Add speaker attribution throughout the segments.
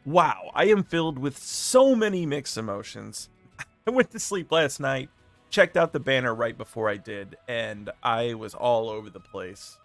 Speaker 1: Wow, I am filled with so many mixed emotions. I went to sleep last night, checked out the banner right before I did, and I was all over the place.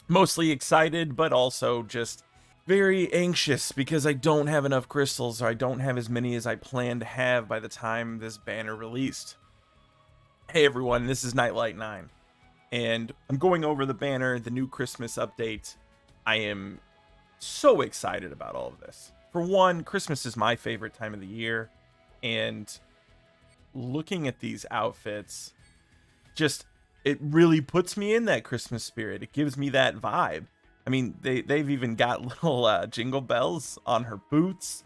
Speaker 1: Mostly excited, but also just very anxious because I don't have enough crystals, or I don't have as many as I planned to have by the time this banner released. Hey everyone, this is Nightlight 9, and I'm going over the banner, the new Christmas update. I am so excited about all of this. For one, Christmas is my favorite time of the year, and looking at these outfits, it really puts me in that Christmas spirit. It gives me that vibe. I mean, they've even got little jingle bells on her boots.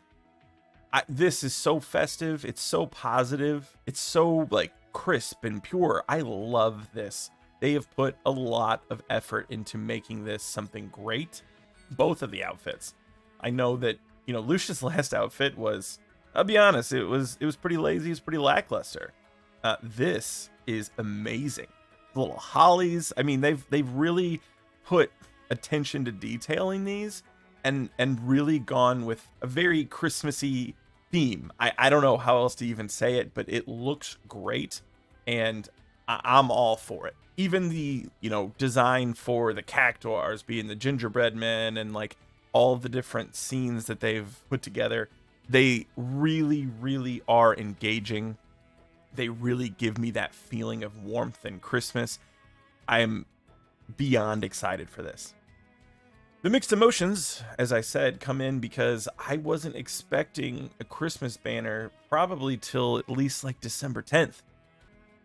Speaker 1: This is so festive. It's so positive. It's so like crisp and pure. I love this. They have put a lot of effort into making this something great. Both of the outfits. I know that, Lucia's last outfit was, I'll be honest, it was pretty lazy, it was pretty lackluster. This is amazing. The little hollies. I mean, they've really put attention to detailing these and really gone with a very Christmassy theme. I don't know how else to even say it, but it looks great, and I'm all for it. Even the, design for the cactuars being the gingerbread men and like all the different scenes that they've put together, they really, really are engaging. They really give me that feeling of warmth and Christmas. I'm beyond excited for this. The mixed emotions, as I said, come in because I wasn't expecting a Christmas banner probably till at least like December 10th,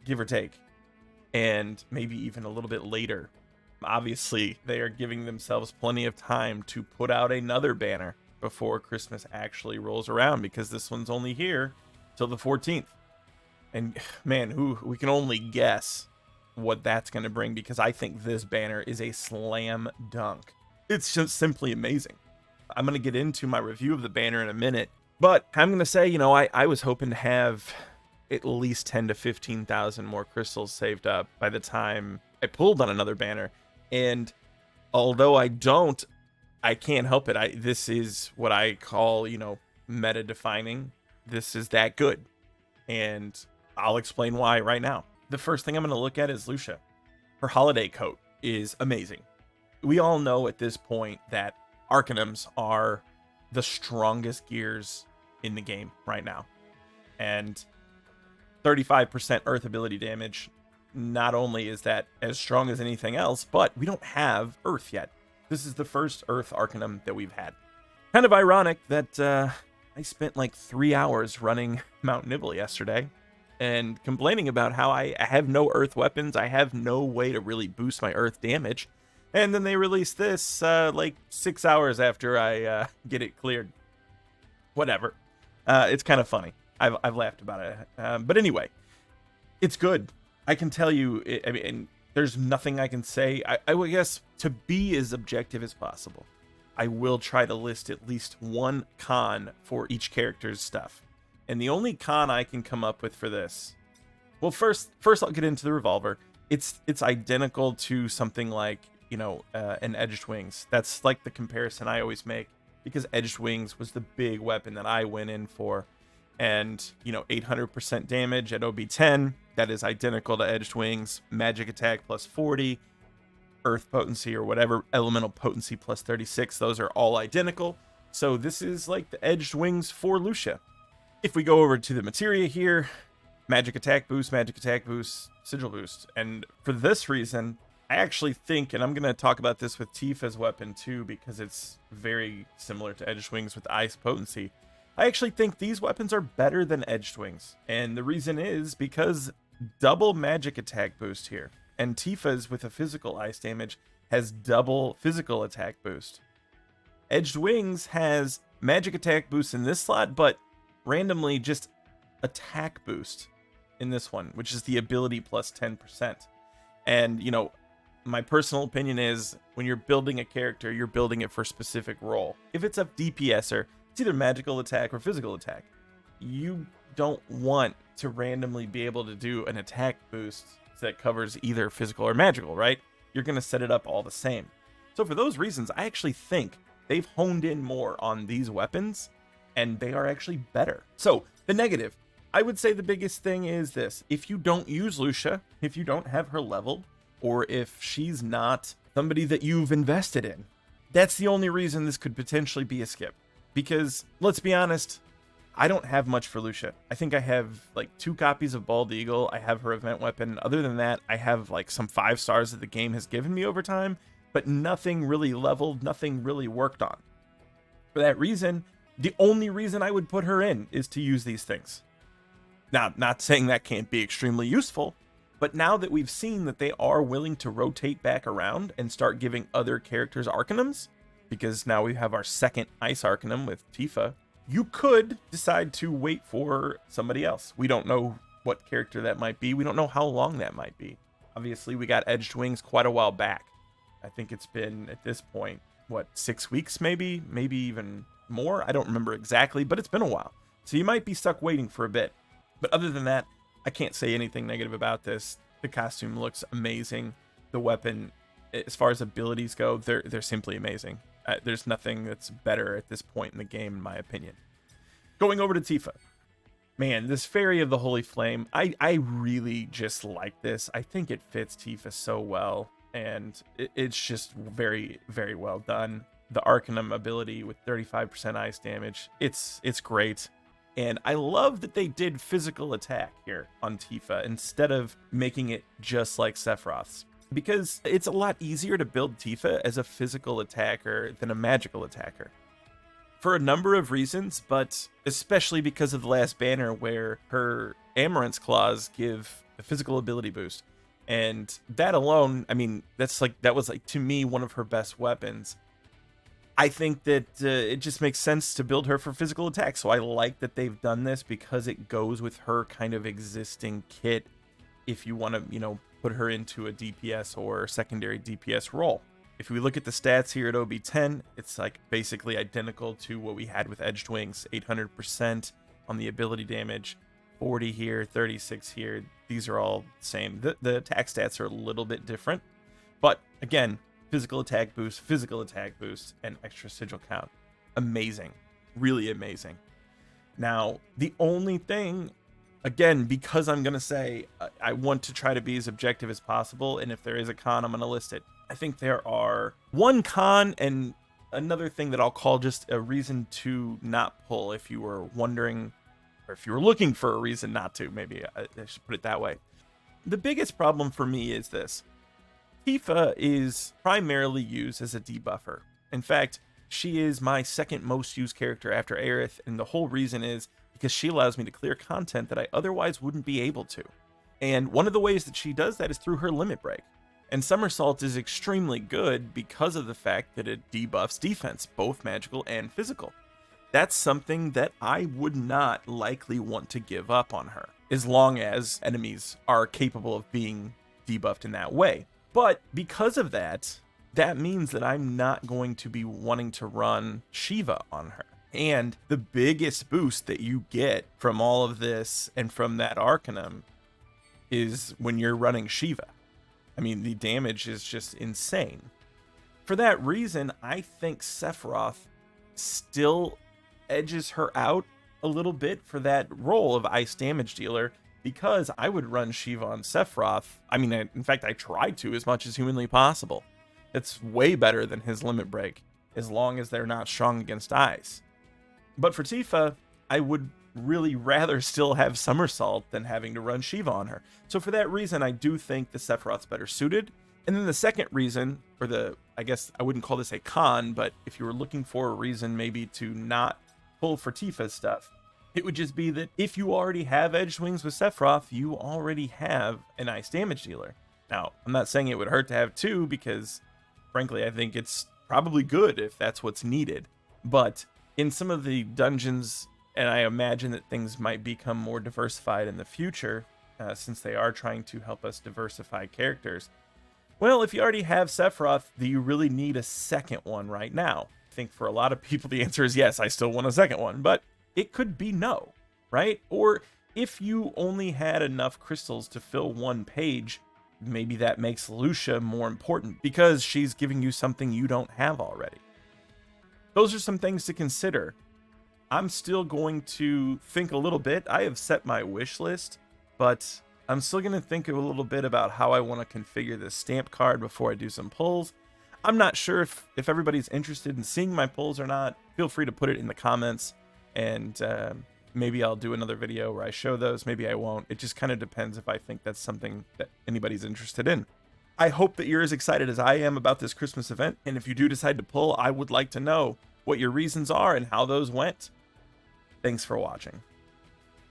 Speaker 1: give or take. And maybe even a little bit later. Obviously, they are giving themselves plenty of time to put out another banner before Christmas actually rolls around, because this one's only here till the 14th. And man, we can only guess what that's going to bring, because I think this banner is a slam dunk. It's just simply amazing. I'm going to get into my review of the banner in a minute, but I'm going to say, I was hoping to have at least 10 to 15,000 more crystals saved up by the time I pulled on another banner. And although I can't help it. This is what I call, meta defining. This is that good. And I'll explain why right now. The first thing I'm going to look at is Lucia. Her holiday coat is amazing. We all know at this point that arcanums are the strongest gears in the game right now. And 35% earth ability damage. Not only is that as strong as anything else, but we don't have earth yet. This is the first earth arcanum that we've had. Kind of ironic that I spent like 3 hours running Mount Nibble yesterday and complaining about how I have no earth weapons. I have no way to really boost my earth damage. And then they released this like 6 hours after I get it cleared. Whatever. It's kind of funny. I've laughed about it. But anyway, it's good. I can tell you, there's nothing I can say. I would guess to be as objective as possible, I will try to list at least one con for each character's stuff. And the only con I can come up with for this, well, first I'll get into the revolver. It's identical to something like, an edged wings. That's like the comparison I always make, because edged wings was the big weapon that I went in for. And 800% damage at OB10, that is identical to edged wings. Magic attack plus 40, earth potency or whatever, elemental potency plus 36, those are all identical. So this is like the edged wings for Lucia. If we go over to the materia here, magic attack boost, sigil boost. And for this reason, I actually think, and I'm going to talk about this with Tifa's weapon too, because it's very similar to edged wings with ice potency. I actually think these weapons are better than edged wings. And the reason is because double magic attack boost here. And Tifa's with a physical ice damage has double physical attack boost. Edged wings has magic attack boost in this slot, but randomly just attack boost in this one, which is the ability plus 10%. And, my personal opinion is when you're building a character, you're building it for a specific role. If it's a DPSer, it's either magical attack or physical attack. You don't want to randomly be able to do an attack boost that covers either physical or magical, right? You're going to set it up all the same. So for those reasons, I actually think they've honed in more on these weapons and they are actually better. So the negative, I would say the biggest thing is this: if you don't use Lucia, if you don't have her leveled, or if she's not somebody that you've invested in, that's the only reason this could potentially be a skip. Because let's be honest, I don't have much for Lucia. I think I have like 2 copies of Bald Eagle. I have her event weapon. Other than that, I have like some 5 stars that the game has given me over time, but nothing really leveled, nothing really worked on. For that reason, the only reason I would put her in is to use these things. Now, not saying that can't be extremely useful, but now that we've seen that they are willing to rotate back around and start giving other characters arcanums, because now we have our second ice arcanum with Tifa, you could decide to wait for somebody else. We don't know what character that might be. We don't know how long that might be. Obviously, we got Edged Wings quite a while back. I think it's been, at this point, what, 6 weeks maybe? Maybe even more? I don't remember exactly, but it's been a while. So you might be stuck waiting for a bit. But other than that, I can't say anything negative about this. The costume looks amazing. The weapon, as far as abilities go, they're simply amazing. There's nothing that's better at this point in the game, in my opinion. Going over to Tifa. Man, this Fairy of the Holy Flame, I really just like this. I think it fits Tifa so well, and it's just very, very well done. The Arcanum ability with 35% ice damage, it's great. And I love that they did physical attack here on Tifa instead of making it just like Sephiroth's, because it's a lot easier to build Tifa as a physical attacker than a magical attacker. For a number of reasons, but especially because of the last banner where her Amaranth's Claws give a physical ability boost. And that alone, I mean, that was to me one of her best weapons. I think that it just makes sense to build her for physical attack. So I like that they've done this because it goes with her kind of existing kit if you want to, put her into a DPS or secondary DPS role. If we look at the stats here at OB10, it's like basically identical to what we had with Edged Wings. 800% on the ability damage, 40 here, 36 here. These are all the same. The attack stats are a little bit different, but again, physical attack boost, and extra sigil count. Amazing. Really amazing. Now, the only thing, again, because I'm going to say I want to try to be as objective as possible, and if there is a con, I'm going to list it. I think there are one con and another thing that I'll call just a reason to not pull if you were wondering, or if you were looking for a reason not to, maybe I should put it that way. The biggest problem for me is this. Tifa is primarily used as a debuffer. In fact, she is my second most used character after Aerith, and the whole reason is because she allows me to clear content that I otherwise wouldn't be able to. And one of the ways that she does that is through her limit break. And Somersault is extremely good because of the fact that it debuffs defense, both magical and physical. That's something that I would not likely want to give up on her, as long as enemies are capable of being debuffed in that way. But because of that, that means that I'm not going to be wanting to run Shiva on her. And the biggest boost that you get from all of this and from that Arcanum is when you're running Shiva. I mean, the damage is just insane. For that reason, I think Sephiroth still edges her out a little bit for that role of ice damage dealer, because I would run Shiva on Sephiroth. I mean, in fact, I try to as much as humanly possible. It's way better than his limit break, as long as they're not strong against ice. But for Tifa, I would really rather still have Somersault than having to run Shiva on her. So for that reason, I do think the Sephiroth's better suited. And then the second reason, I guess I wouldn't call this a con, but if you were looking for a reason maybe to not pull for Tifa's stuff, it would just be that if you already have Edged Wings with Sephiroth, you already have an ice damage dealer. Now, I'm not saying it would hurt to have 2, because frankly, I think it's probably good if that's what's needed. But in some of the dungeons, and I imagine that things might become more diversified in the future, since they are trying to help us diversify characters. Well, if you already have Sephiroth, do you really need a second one right now? I think for a lot of people, the answer is yes, I still want a second one, but it could be no, right? Or if you only had enough crystals to fill one page, maybe that makes Lucia more important because she's giving you something you don't have already. Those are some things to consider. I'm still going to think a little bit. I have set my wish list, but I'm still going to think a little bit about how I want to configure this stamp card before I do some pulls. I'm not sure if everybody's interested in seeing my pulls or not. Feel free to put it in the comments, and maybe I'll do another video where I show those. Maybe I won't. It just kind of depends if I think that's something that anybody's interested in. I hope that you're as excited as I am about this Christmas event, and if you do decide to pull, I would like to know what your reasons are and how those went. Thanks for watching.